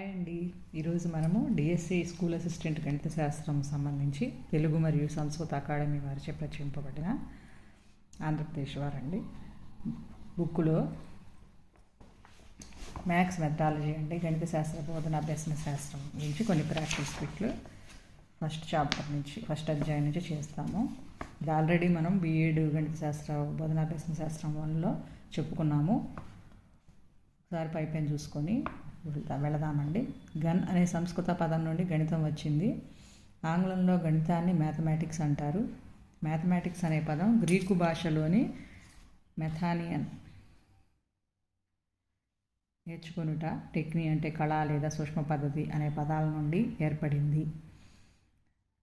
Hi అండి. ఈరోజు మనము డిఎస్సి స్కూల్ అసిస్టెంట్ గణిత శాస్త్రం సంబంధించి తెలుగు మరియు సంస్కృత అకాడమీ వారిచే ప్రచురింపబడిన ఆంధ్రప్రదేశ్ వారండి బుక్లో మ్యాథ్స్ మెథడాలజీ అంటే గణిత శాస్త్ర బోధన అభ్యసన శాస్త్రం గురించి కొన్ని ప్రాక్టీస్ బిట్లు ఫస్ట్ చాప్టర్ నుంచి ఫస్ట్ అధ్యాయం నుంచి చేస్తాము. ఇది ఆల్రెడీ మనం బీఎడ్ గణిత శాస్త్ర బోధన అభ్యసన శాస్త్రం 1లో చెప్పుకున్నాము. ఒకసారి పైపైన చూసుకొని వెళదామండి. గన్ అనే సంస్కృత పదం నుండి గణితం వచ్చింది. ఆంగ్లంలో గణితాన్ని మ్యాథమెటిక్స్ అంటారు. మ్యాథమెటిక్స్ అనే పదం గ్రీకు భాషలోని మెథానియన్ నేర్చుకొనుట, టెక్ని అంటే కళ లేదా సూక్ష్మ పద్ధతి అనే పదాల నుండి ఏర్పడింది.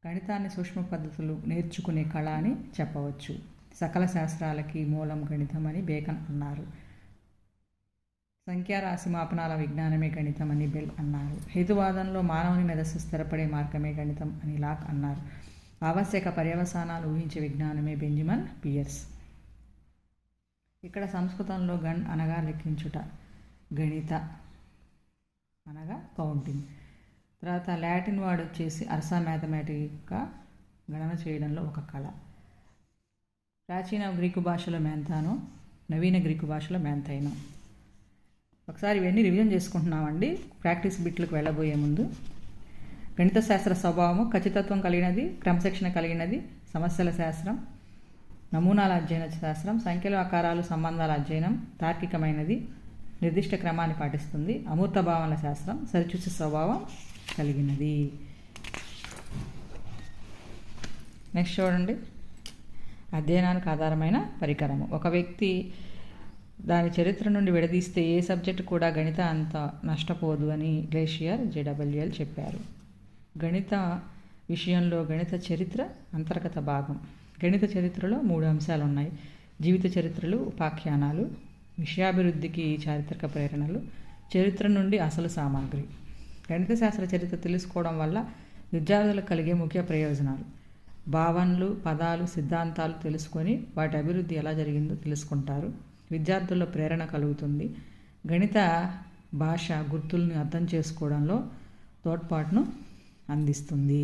గణితాన్ని సూక్ష్మ పద్ధతులు నేర్చుకునే కళ అని చెప్పవచ్చు. సకల శాస్త్రాలకి మూలం గణితం అని బేకన్ అన్నారు. సంఖ్యారాశి మాపనాల విజ్ఞానమే గణితం అని బెల్ అన్నారు. హేతువాదంలో మానవుని మెదస్సు స్థిరపడే మార్గమే గణితం అని లాక్ అన్నారు. ఆవశ్యక పర్యవసానాలు ఊహించే విజ్ఞానమే బెంజమిన్ పియర్స్. ఇక్కడ సంస్కృతంలో గణ్ అనగా లెక్కించుట, గణిత అనగా కౌంటింగ్. తర్వాత లాటిన్ వర్డ్ వచ్చేసి అర్సా మ్యాథమెటిక్గా గణన చేయడంలో ఒక కళ. ప్రాచీన గ్రీకు భాషలో మ్యాంథానో, నవీన గ్రీకు భాషలో మ్యాంథైనో. ఒకసారి ఇవన్నీ రివిజన్ చేసుకుంటున్నామండి ప్రాక్టీస్ బిట్లకు వెళ్ళబోయే ముందు. గణిత శాస్త్ర స్వభావము ఖచ్చితత్వం కలిగినది, క్రమశిక్షణ కలిగినది, సమస్యల శాస్త్రం, నమూనాల అధ్యయన శాస్త్రం, సంఖ్యలు ఆకారాలు సంబంధాల అధ్యయనం, తార్కికమైనది, నిర్దిష్ట క్రమాన్ని పాటిస్తుంది, అమూర్త భావనల శాస్త్రం, సరిచూసే స్వభావం కలిగినది. నెక్స్ట్ చూడండి, అధ్యయనానికి ఆధారమైన పరికరము. ఒక వ్యక్తి దాని చరిత్ర నుండి విడదీస్తే ఏ సబ్జెక్టు కూడా గణిత అంత నష్టపోదు అని గ్లేషియర్ జేడబ్ల్యూఎల్ చెప్పారు. గణిత విషయంలో గణిత చరిత్ర అంతర్గత భాగం. గణిత చరిత్రలో 3 అంశాలు ఉన్నాయి: జీవిత చరిత్రలు, ఉపాఖ్యానాలు, విషయాభివృద్ధికి చారిత్రక ప్రేరణలు, చరిత్ర నుండి అసలు సామాగ్రి. గణిత శాస్త్ర చరిత్ర తెలుసుకోవడం వల్ల విద్యార్థులకు కలిగే ముఖ్య ప్రయోజనాలు: భావనలు, పదాలు, సిద్ధాంతాలు తెలుసుకొని వాటి అభివృద్ధి ఎలా జరిగిందో తెలుసుకుంటారు. విద్యార్థుల్లో ప్రేరణ కలుగుతుంది. గణిత భాష గుర్తుల్ని అర్థం చేసుకోవడంలో తోడ్పాటును అందిస్తుంది.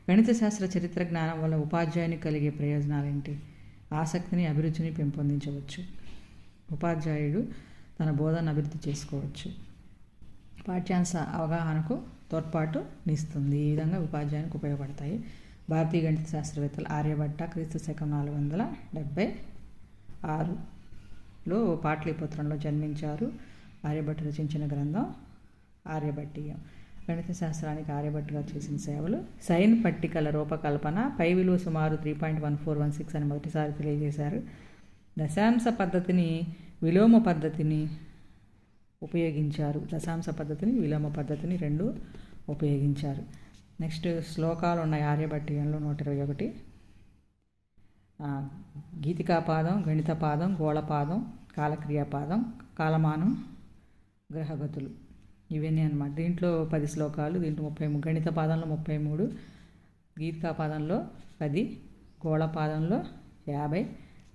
గణిత శాస్త్ర చరిత్ర జ్ఞానం వల్ల ఉపాధ్యాయునికి కలిగే ప్రయోజనాలు ఏంటి? ఆసక్తిని, అభిరుచిని పెంపొందించవచ్చు. ఉపాధ్యాయుడు తన బోధన అభివృద్ధి చేసుకోవచ్చు. పాఠ్యాంశ అవగాహనకు తోడ్పాటునిస్తుంది. ఈ విధంగా ఉపాధ్యాయునికి ఉపయోగపడతాయి. భారతీయ గణిత శాస్త్రవేత్తలు ఆర్యభట్ట క్రీస్తు శకం 476లో పాటలీపుత్రంలో జన్మించారు. ఆర్యభట్ట రచించిన గ్రంథం ఆర్యభట్టీయం. గణిత శాస్త్రానికి ఆర్యభట్టుగా చేసిన సేవలు: సైన్ పట్టికల రూపకల్పన, పై విలువ సుమారు 3.1416 అని మొదటిసారి తెలియజేశారు. దశాంశ పద్ధతిని, విలోమ పద్ధతిని ఉపయోగించారు. దశాంశ పద్ధతిని, విలోమ పద్ధతిని 2 ఉపయోగించారు. నెక్స్ట్ శ్లోకాలు ఉన్నాయి ఆర్యభట్టీయంలో 121. గీతికాపాదం, గణితపాదం, గోళపాదం, కాలక్రియాపాదం, కాలమానం, గ్రహగతులు ఇవన్నీ అన్నమాట. దీంట్లో 10 శ్లోకాలు, దీంట్లో 33. గణిత పాదంలో 33, గీతికాపాదంలో 10, గోళపాదంలో 50,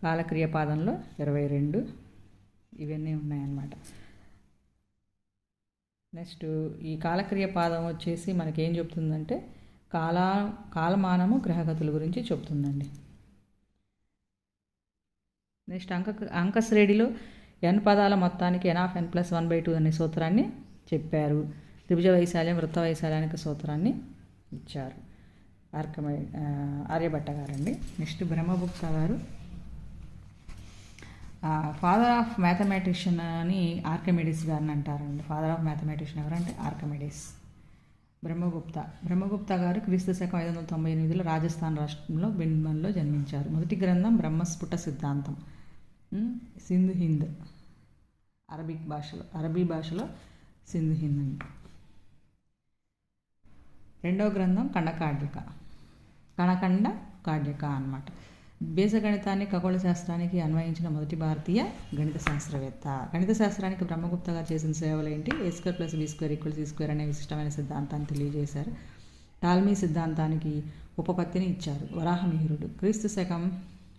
కాలక్రియాపాదంలో 22 ఇవన్నీ ఉన్నాయన్నమాట. నెక్స్ట్ ఈ కాలక్రియాపాదం వచ్చేసి మనకేం చెప్తుందంటే కాలమానము, గ్రహగతుల గురించి చెప్తుందండి. నెక్స్ట్ అంకశ్రేణిలో n పదాల మొత్తానికి n(n+1/2) అనే సూత్రాన్ని చెప్పారు. త్రిభుజ వైశాల్యం, వృత్త వైశాల్యానికి సూత్రాన్ని ఇచ్చారు ఆర్యభట్ట గారండి. నెక్స్ట్ బ్రహ్మగుప్త గారు ఫాదర్ ఆఫ్ మ్యాథమెటిషియన్ అని ఆర్కిమిడీస్ గారిని అంటారండి. ఫాదర్ ఆఫ్ మ్యాథమెటిషియన్ ఎవరంటే ఆర్కిమిడీస్. బ్రహ్మగుప్త గారు క్రీస్తు శకం 598లో రాజస్థాన్ రాష్ట్రంలో బిన్మన్లో జన్మించారు. మొదటి గ్రంథం బ్రహ్మస్ఫుట సిద్ధాంతం, సింధు హింద్, అరబీ భాషలో సింధు హింద్ అండి. రెండవ గ్రంథం కణఖండ కాడ్యక అన్నమాట. బీజగణితాన్ని ఖగోళ శాస్త్రానికి అన్వయించిన మొదటి భారతీయ గణిత శాస్త్రవేత్త. గణిత శాస్త్రానికి బ్రహ్మగుప్త గారు చేసిన సేవలు ఏంటి? a² + b² = c² అనే విశిష్టమైన సిద్ధాంతాన్ని తెలియజేశారు. టాల్మీ సిద్ధాంతానికి ఉపపత్తిని ఇచ్చారు. వరాహమిహిరుడు క్రీస్తు శకం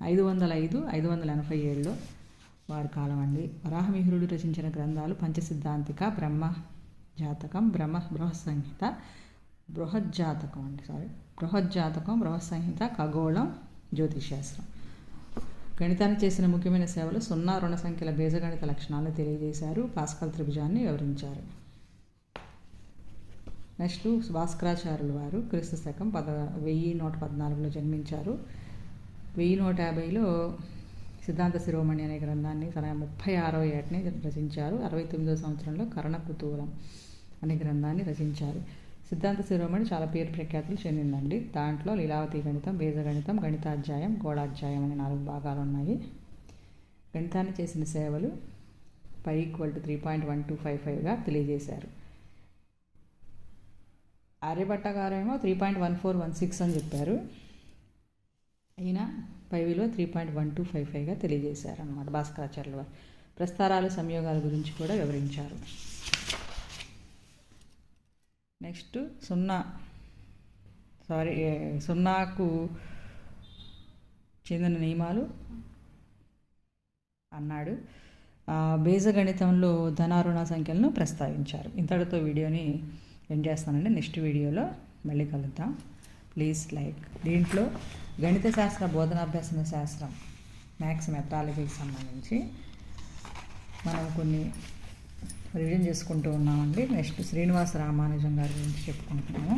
505-587లో వారి కాలం అండి. వరాహమిహిరుడు రచించిన గ్రంథాలు పంచసిద్ధాంతిక, బ్రహ్మ జాతకం, బృహత్సంహిత, బృహజ్జాతకం, బృహత్సంహిత, ఖగోళం, జ్యోతిశాస్త్రం. గణితాన్ని చేసిన ముఖ్యమైన సేవలు 0, రుణ సంఖ్యల బీజగణిత లక్షణాలను తెలియజేశారు. పాస్కల్ త్రిభుజాన్ని వివరించారు. నెక్స్ట్ భాస్కరాచార్యులు వారు క్రీస్తు శకం 1114లో జన్మించారు. 1150లో సిద్ధాంత శిరోమణి అనే గ్రంథాన్ని తన 36వ ఏటనే రచించారు. 69వ సంవత్సరంలో కరణ కుతూహలం అనే గ్రంథాన్ని రచించారు. సిద్ధాంత శిరోమణి చాలా పేరు ప్రఖ్యాతులు చెందిందండి. దాంట్లో లీలావతి గణితం, బీజగణితం, గణితాధ్యాయం, గోళాధ్యాయం అనే 4 భాగాలు ఉన్నాయి. గణితాన్ని చేసిన సేవలు π = 3.1255గా తెలియజేశారు. ఆర్యభట్ట గారేమో 3.1416 అని చెప్పారు. ఈయన పై విలువ 3.1255గా తెలియజేశారు అన్నమాట భాస్కరాచార్యుల వారు. ప్రస్తారాలు, సంయోగాల గురించి కూడా వివరించారు. నెక్స్ట్ సున్నాకు చెందిన నియమాలు అన్నాడు. బీజగణితంలో ధనారుణ సంఖ్యలను ప్రస్తావించారు. ఇంతటితో వీడియోని ఎండ్ చేస్తానండి. నెక్స్ట్ వీడియోలో మళ్ళీ కలుద్దాం. Please like. దీంట్లో గణిత శాస్త్ర బోధనాభ్యసన శాస్త్రం మ్యాథ్స్ మెథడాలజీకి సంబంధించి మనం కొన్ని రివిజన్ చేసుకుంటూ ఉన్నామండి. నెక్స్ట్ శ్రీనివాస రామానుజం గారి గురించి చెప్పుకుంటున్నాము.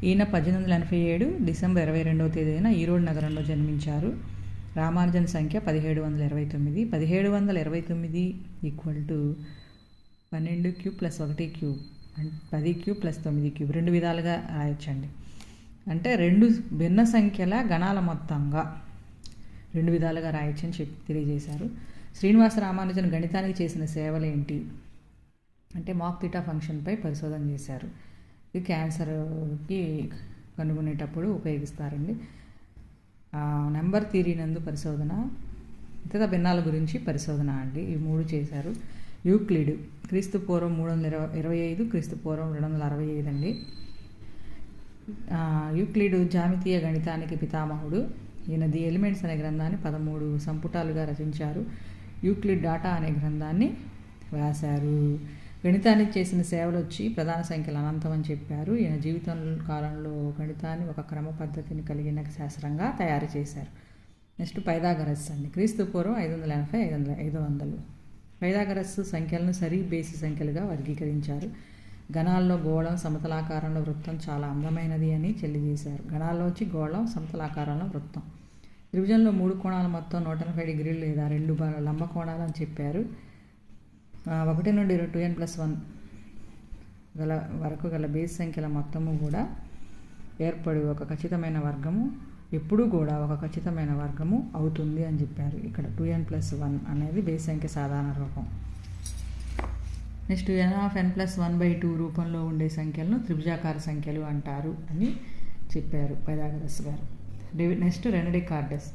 ఈయన 1887 డిసెంబర్ 22వ తేదీన ఈరోడ్ నగరంలో జన్మించారు. రామానుజన్ సంఖ్య 1729. 1729 = 12³ + 1³ 10³ + 9³ 2 విధాలుగా రాయొచ్చండి. అంటే 2 భిన్న సంఖ్యల గణాల మొత్తంగా 2 విధాలుగా రాయొచ్చని తెలియజేశారు. శ్రీనివాస రామానుజన్ గణితానికి చేసిన సేవలు ఏంటి అంటే మాక్ థీటా ఫంక్షన్పై పరిశోధన చేశారు. ఇది క్యాన్సర్కి కనుగొనేటప్పుడు ఉపయోగిస్తారండి. నెంబర్ థియరీ నందు పరిశోధన, ఇతర భిన్నాల గురించి పరిశోధన అండి. ఈ 3 చేశారు. యూక్లిడ్ క్రీస్తు పూర్వం 325, క్రీస్తు పూర్వం 265 అండి. యూక్లిడ్ జామితీయ గణితానికి పితామహుడు. ఈయన ది ఎలిమెంట్స్ అనే గ్రంథాన్ని 13 సంపుటాలుగా రచించారు. యూక్లిడ్ డాటా అనే గ్రంథాన్ని వ్రాశారు. గణితానికి చేసిన సేవలు వచ్చి ప్రధాన సంఖ్యలు అనంతం అని చెప్పారు. ఈయన జీవితం కాలంలో గణితాన్ని ఒక క్రమ పద్ధతిని కలిగిన శాస్త్రంగా తయారు చేశారు. నెక్స్ట్ పైథాగరస్ అండి. క్రీస్తు పూర్వం 580, 500. పైథాగరస్ సంఖ్యలను సరి బేసి సంఖ్యలుగా వర్గీకరించారు. గణాల్లో గోళం, సమతలాకారంలో వృత్తం చాలా అందమైనది అని తెలియజేశారు. గణాల్లోంచి గోళం, సమతలాకారంలో వృత్తం. త్రిభుజంలో 3 కోణాల మొత్తం 180 డిగ్రీలు లేదా 2 లంబ కోణాలు అని చెప్పారు. 1 నుండి 2n+1 వరకు గల బేస్ సంఖ్యల మొత్తము కూడా ఏర్పడి ఒక ఖచ్చితమైన వర్గము ఎప్పుడూ కూడా ఒక ఖచ్చితమైన వర్గము అవుతుంది అని చెప్పారు. ఇక్కడ 2n+1 అనేది బేస్ సంఖ్య సాధారణ రూపం. నెక్స్ట్ n(n+1/2) రూపంలో ఉండే సంఖ్యలను త్రిభుజాకార సంఖ్యలు అంటారు అని చెప్పారు పైథాగరస్ గారు. Next Rene Descartes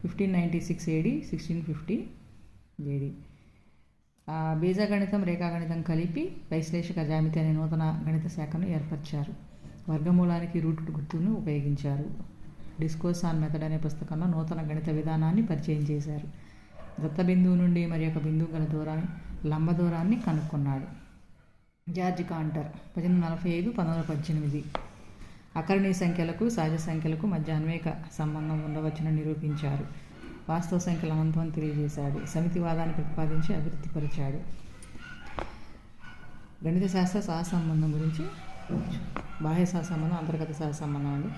1596 AD, 1650 AD. బీజగణితం, రేఖాగణితం కలిపి వైశ్లేషిక జ్యామితి అనే నూతన గణిత శాఖను ఏర్పరిచారు. వర్గమూలానికి రూట్ గుర్తును ఉపయోగించారు. డిస్కోర్స్ ఆన్ మెథడ్ అనే పుస్తకంలో నూతన గణిత విధానాన్ని పరిచయం చేశారు. దత్త బిందువు నుండి మరి ఒక బిందువు గల లంబ దూరాన్ని కనుక్కున్నాడు. జార్జ్ కాంటర్ 1845, 1918. అకరణీయ సంఖ్యలకు సహజ సంఖ్యలకు మధ్య అన్వేక సంబంధం ఉండవచ్చని నిరూపించారు. వాస్తవ సంఖ్యల అనంతం తెలియజేశాడు. సమితివాదాన్ని ప్రతిపాదించి అభివృద్ధిపరిచాడు. గణిత శాస్త్ర సహసంబంధం గురించి బాహ్య సహసంబంధం, అంతర్గత సహసంబంధం అండి.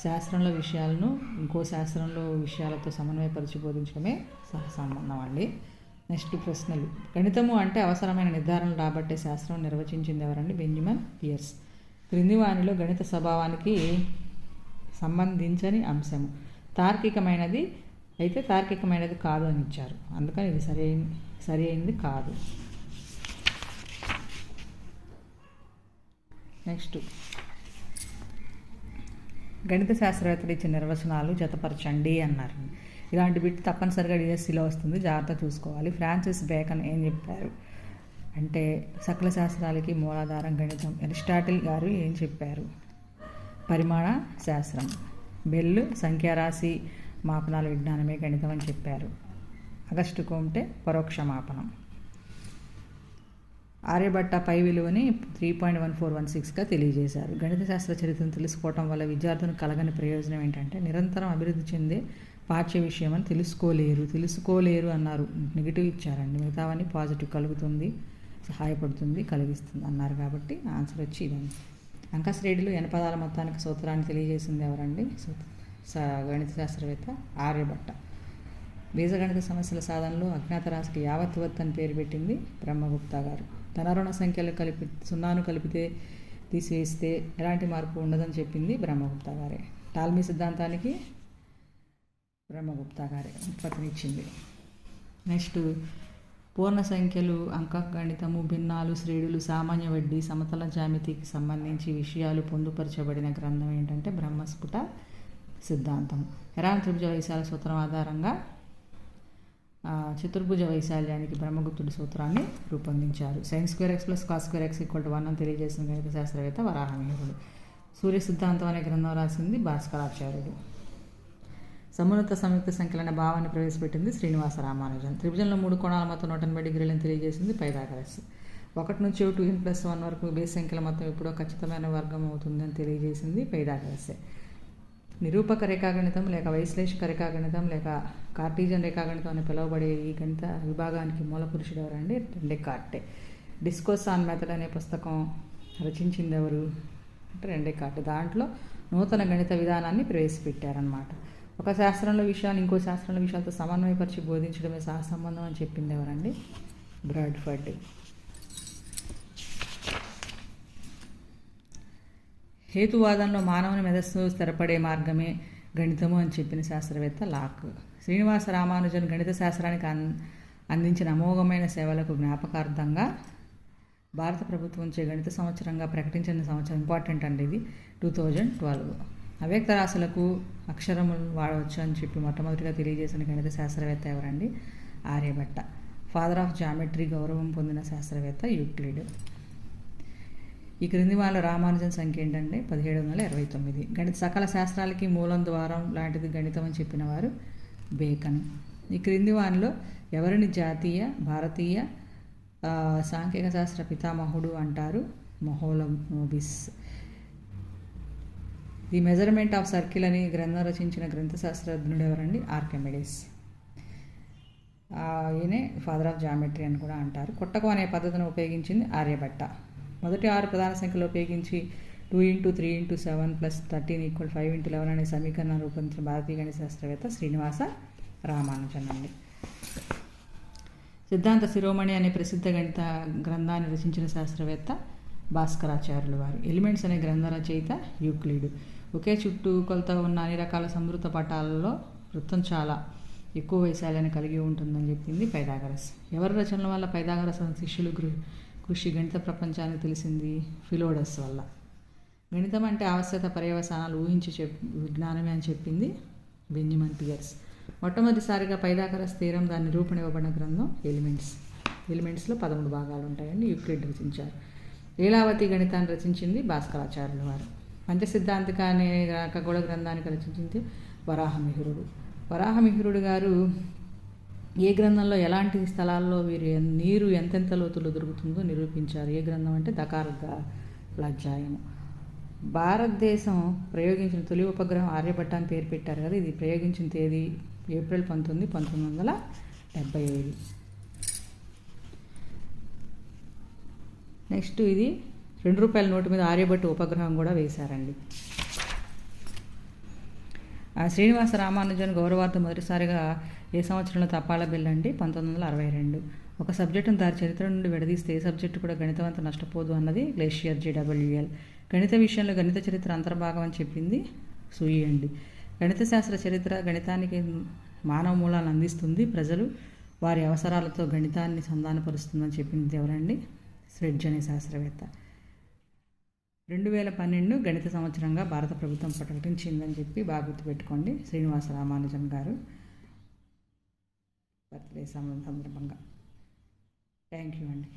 శాస్త్రంలో విషయాలను ఇంకో శాస్త్రంలో విషయాలతో సమన్వయపరిచి బోధించడమే సహసంబంధం అండి. నెక్స్ట్ ప్రశ్నలు. గణితము అంటే అవసరమైన నిర్ధారణలు రాబట్టే శాస్త్రం నిర్వచించింది ఎవరండి? Benjamin Peirce. క్రింది వానిలో గణిత స్వభావానికి సంబంధించని అంశము తార్కికమైనది అయితే తార్కికమైనది కాదు అని ఇచ్చారు. అందుకని ఇది సరి అయింది కాదు. నెక్స్ట్ గణిత శాస్త్రవేత్తలు ఇచ్చిన నిర్వచనాలు జతపరచండి అన్నారు. ఇలాంటి బిట్ తప్పనిసరిగా డిఎస్సిలో వస్తుంది, జాగ్రత్త చూసుకోవాలి. ఫ్రాన్సిస్ బేకన్ ఏం చెప్పారు అంటే సకల శాస్త్రాలకి మూలాధారం గణితం. అరిస్టాటిల్ గారు ఏం చెప్పారు? పరిమాణ శాస్త్రం. బెల్ సంఖ్యారాశి మాపనాల విజ్ఞానమే గణితం అని చెప్పారు. అగస్టు కోమ్టే పరోక్ష మాపనం. ఆర్యభట్ట పై విలువని 3.1416గా తెలియజేశారు. గణిత శాస్త్ర చరిత్రను తెలుసుకోవటం వల్ల విద్యార్థులకు కలగని ప్రయోజనం ఏంటంటే నిరంతరం అభివృద్ధి చెందే పాఠ్య విషయం అని తెలుసుకోలేరు అన్నారు. నెగిటివ్ ఇచ్చారండి. మిగతావన్నీ పాజిటివ్, కలుగుతుంది, సహాయపడుతుంది, కలిగిస్తుంది అన్నారు. కాబట్టి ఆన్సర్ వచ్చి ఇదండి. అంకశ్రేణిలో n పదాల మొత్తానికి సూత్రాన్ని తెలియజేసింది ఎవరండి? గణిత శాస్త్రవేత్త ఆర్యభట్ట. బీజగణిత సమస్యల సాధనలో అజ్ఞాత రాశికి యావత్వత్ అని పేరు పెట్టింది బ్రహ్మగుప్తా గారు. ధనరుణ సంఖ్యలు కలిపి 0ను కలిపితే తీసివేస్తే ఎలాంటి మార్పు ఉండదని చెప్పింది బ్రహ్మగుప్తా గారే. టాల్మీ సిద్ధాంతానికి బ్రహ్మగుప్తా గారే ఉత్పత్తినిచ్చింది. నెక్స్ట్ పూర్ణ సంఖ్యలు, అంకగణితము, భిన్నాలు, శ్రేణులు, సామాన్య వడ్డీ, సమతల జ్యామితికి సంబంధించి విషయాలు పొందుపరచబడిన గ్రంథం ఏంటంటే బ్రహ్మస్ఫుట సిద్ధాంతం. హెరాన్ త్రిభుజ వైశాల సూత్రం ఆధారంగా చతుర్భుజ వైశాల్యానికి బ్రహ్మగుప్తుడి సూత్రాన్ని రూపొందించారు. sin2x + cos2x = 1 అని తెలియజేసిన గణిత శాస్త్రవేత్త వరాహమిహిరుడు. సూర్య సిద్ధాంతం అనే గ్రంథం రాసింది భాస్కరాచార్యుడు. సమున్నత సంయుక్త సంఖ్యలనే భావాన్ని ప్రవేశపెట్టింది శ్రీనివాస రామానుజన్. త్రిభుజంలో 3 కోణాల మొత్తం 180 డిగ్రీలను తెలియజేసింది పైథాగరస్. 1 నుంచి 2n+1 వరకు బేస్ సంఖ్యల మొత్తం ఎప్పుడో ఖచ్చితమైన వర్గం అవుతుందని తెలియజేసింది పైథాగరస్సే. నిరూపక రేఖాగణితం లేక వైశ్లేషిక రేఖాగణితం లేక కార్టీజియన్ రేఖాగణితం అని పిలువబడే ఈ గణిత విభాగానికి మూల పురుషుడు ఎవరండి? డెకార్టే. డిస్కోర్స్ ఆన్ మెథడ్ అనే పుస్తకం రచించింది ఎవరు అంటే డెకార్టే. దాంట్లో నూతన గణిత విధానాన్ని ప్రవేశపెట్టారనమాట. ఒక శాస్త్రంలో విషయాన్ని ఇంకో శాస్త్రంలో విషయాలతో సమన్వయపరిచి బోధించడమే సహసంబంధం అని చెప్పింది ఎవరండి? బ్రాడ్ఫర్డ్. హేతువాదంలో మానవుని మెదస్సు స్థిరపడే మార్గమే గణితము అని చెప్పిన శాస్త్రవేత్త లాక్. శ్రీనివాస రామానుజన్ గణిత శాస్త్రానికి అందించిన అమోఘమైన సేవలకు జ్ఞాపకార్థంగా భారత ప్రభుత్వంచే గణిత సంవత్సరంగా ప్రకటించిన సంవత్సరం ఇంపార్టెంట్ అండి ఇది 2012. అవ్యక్త రాశులకు అక్షరములు వాడవచ్చు అని చెప్పి మొట్టమొదటిగా తెలియజేసిన గణిత శాస్త్రవేత్త ఎవరండి? ఆర్యభట్ట. ఫాదర్ ఆఫ్ జామెట్రీ గౌరవం పొందిన శాస్త్రవేత్త యూక్లిడ్. ఈ క్రింది వాళ్ళ రామానుజన్ సంఖ్య ఏంటంటే 1729. గణిత సకల శాస్త్రాలకి మూలం ద్వారం లాంటిది గణితం అని చెప్పిన వారు బేకన్. ఈ క్రింది వారిలో ఎవరిని జాతీయ భారతీయ సాంఖ్యక శాస్త్ర పితామహుడు అంటారు? మొహోలనోబిస్. ది మెజర్మెంట్ ఆఫ్ సర్కిల్ అని గ్రంథం రచించిన గ్రంథ శాస్త్రజ్ఞుడు ఎవరండి? ఆర్కిమిడిస్. ఈయనే ఫాదర్ ఆఫ్ జామెట్రీ అని కూడా అంటారు. కొట్టకం అనే పద్ధతిని ఉపయోగించింది ఆర్యభట్ట. మొదటి 6 ప్రధాన సంఖ్యలు ఉపయోగించి 2 × 3 × 7 + 13 = 5 × 11 అనే సమీకరణాన్ని రూపొందించిన భారతీయ గణిత శాస్త్రవేత్త శ్రీనివాస రామానుజన్ అండి. సిద్ధాంత శిరోమణి అనే ప్రసిద్ధ గణిత గ్రంథాన్ని రచించిన శాస్త్రవేత్త భాస్కరాచార్యులు వారు. ఎలిమెంట్స్ అనే గ్రంథ రచయిత యూక్లిడ్. ఒకే చుట్టూ కొలత ఉన్న అన్ని రకాల సమృద్ధ పటాలలో వృత్తం చాలా ఎక్కువ వైశాల్యాన్ని కలిగి ఉంటుందని చెప్పింది పైథాగరస్. ఎవరి రచనల వల్ల పైథాగరస్ శిష్యులు కృషి గణిత ప్రపంచానికి తెలిసింది? ఫిలోడస్ వల్ల. గణితం అంటే ఆవశ్యక పర్యవసానాలు ఊహించి విజ్ఞానమే అని చెప్పింది బెంజమిన్ పియర్స్. మొట్టమొదటిసారిగా పైథాగరస్ థీరం దాని నిరూపణ ఇవ్వబడిన గ్రంథం ఎలిమెంట్స్లో 13 భాగాలు ఉంటాయండి. యూక్లిడ్ రచించారు. లీలావతి గణితాన్ని రచించింది భాస్కరాచార్యులు వారు. పంచసిద్ధాంతిక అనే ఖగోళ గ్రంథానికి రచించింది వరాహమిహిరుడు. వరాహమిహిరుడు గారు ఏ గ్రంథంలో ఎలాంటి స్థలాల్లో నీరు ఎంతెంత లోతులో దొరుకుతుందో నిరూపించారు. ఏ గ్రంథం అంటే దకార్గాధ్యాయము. భారతదేశం ప్రయోగించిన తొలి ఉపగ్రహం ఆర్యభట్ట అని పేరు పెట్టారు కదా. ఇది ప్రయోగించిన తేదీ ఏప్రిల్ 19, 1975. నెక్స్ట్ ఇది ₹2 నోటు మీద ఆర్యభట్ట ఉపగ్రహం కూడా వేశారండి. శ్రీనివాస రామానుజన్ గౌరవార్థం మొదటిసారిగా ఏ సంవత్సరంలో తపాలా బిల్ అండి? 1962. ఒక సబ్జెక్టును దాని చరిత్ర నుండి విడదీస్తే ఏ సబ్జెక్టు కూడా గణితవంతం నష్టపోదు అన్నది గ్లేషియర్ JWL. గణిత విషయంలో గణిత చరిత్ర అంతర్భాగం అని చెప్పింది సూయి అండి. గణిత శాస్త్ర చరిత్ర గణితానికి మానవ మూలాలను అందిస్తుంది. ప్రజలు వారి అవసరాలతో గణితాన్ని సంధానపరుస్తుందని చెప్పింది ఎవరండి? స్లెడ్జ్ అనే శాస్త్రవేత్త. 2012 గణిత సంవత్సరంగా భారత ప్రభుత్వం ప్రకటించిందని చెప్పి బాగా గుర్తుపెట్టుకోండి. శ్రీనివాస రామానుజన్ గారు బర్త్డే సందర్భంగా. థ్యాంక్ యూ అండి.